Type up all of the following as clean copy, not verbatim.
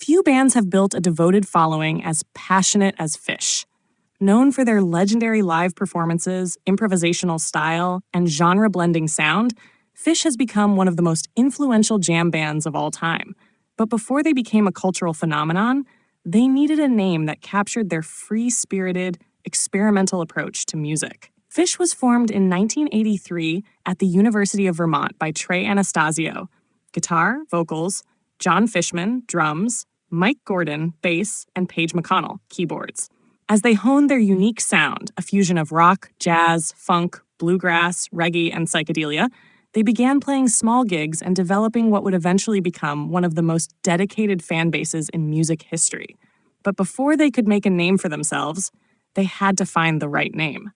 Few bands have built a devoted following as passionate as Phish. Known for their legendary live performances, improvisational style, and genre-blending sound, Phish has become one of the most influential jam bands of all time. But before they became a cultural phenomenon, they needed a name that captured their free-spirited, experimental approach to music. Phish was formed in 1983 at the University of Vermont by Trey Anastasio, guitar, vocals, John Fishman, drums, Mike Gordon, bass, and Paige McConnell, keyboards. As they honed their unique sound, a fusion of rock, jazz, funk, bluegrass, reggae, and psychedelia, they began playing small gigs and developing what would eventually become one of the most dedicated fan bases in music history. But before they could make a name for themselves, they had to find the right name.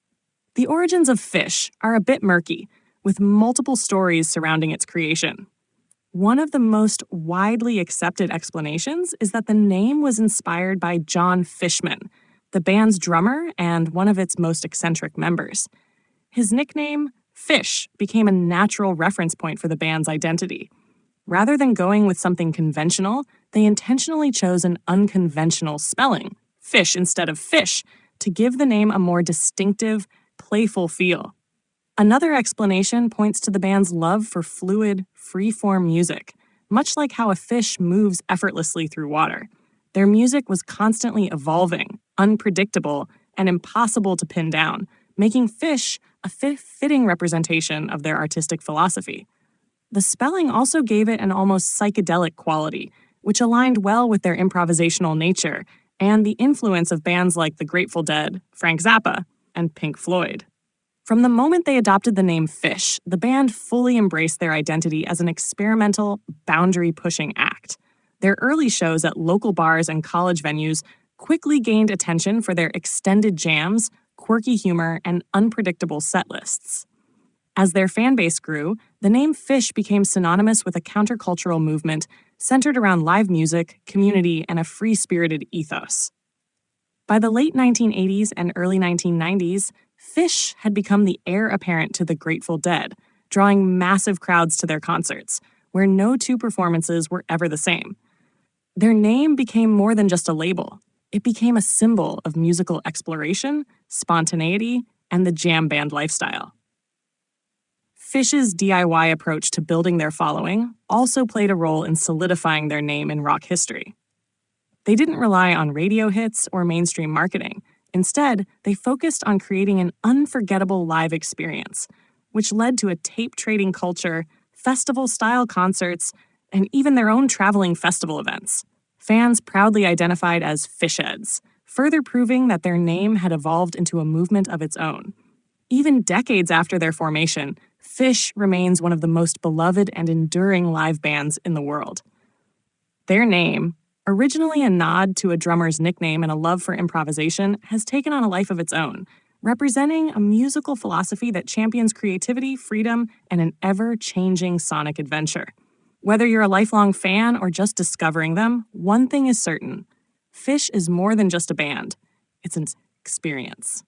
The origins of Phish are a bit murky, with multiple stories surrounding its creation. One of the most widely accepted explanations is that the name was inspired by John Fishman, the band's drummer and one of its most eccentric members. His nickname, Phish, became a natural reference point for the band's identity. Rather than going with something conventional, they intentionally chose an unconventional spelling, Phish instead of fish, to give the name a more distinctive, playful feel. Another explanation points to the band's love for fluid, free-form music, much like how a fish moves effortlessly through water. Their music was constantly evolving, unpredictable, and impossible to pin down, making Phish a fitting representation of their artistic philosophy. The spelling also gave it an almost psychedelic quality, which aligned well with their improvisational nature and the influence of bands like the Grateful Dead, Frank Zappa, and Pink Floyd. From the moment they adopted the name Phish, the band fully embraced their identity as an experimental, boundary-pushing act. Their early shows at local bars and college venues quickly gained attention for their extended jams, quirky humor, and unpredictable set lists. As their fan base grew, the name Phish became synonymous with a countercultural movement centered around live music, community, and a free-spirited ethos. By the late 1980s and early 1990s, Phish had become the heir apparent to the Grateful Dead, drawing massive crowds to their concerts, where no two performances were ever the same. Their name became more than just a label. It became a symbol of musical exploration, spontaneity, and the jam band lifestyle. Phish's DIY approach to building their following also played a role in solidifying their name in rock history. They didn't rely on radio hits or mainstream marketing. Instead, they focused on creating an unforgettable live experience, which led to a tape-trading culture, festival-style concerts, and even their own traveling festival events. Fans proudly identified as Phishheads, further proving that their name had evolved into a movement of its own. Even decades after their formation, Phish remains one of the most beloved and enduring live bands in the world. Their name, originally a nod to a drummer's nickname and a love for improvisation, has taken on a life of its own, representing a musical philosophy that champions creativity, freedom, and an ever-changing sonic adventure. Whether you're a lifelong fan or just discovering them, one thing is certain: Phish is more than just a band. It's an experience.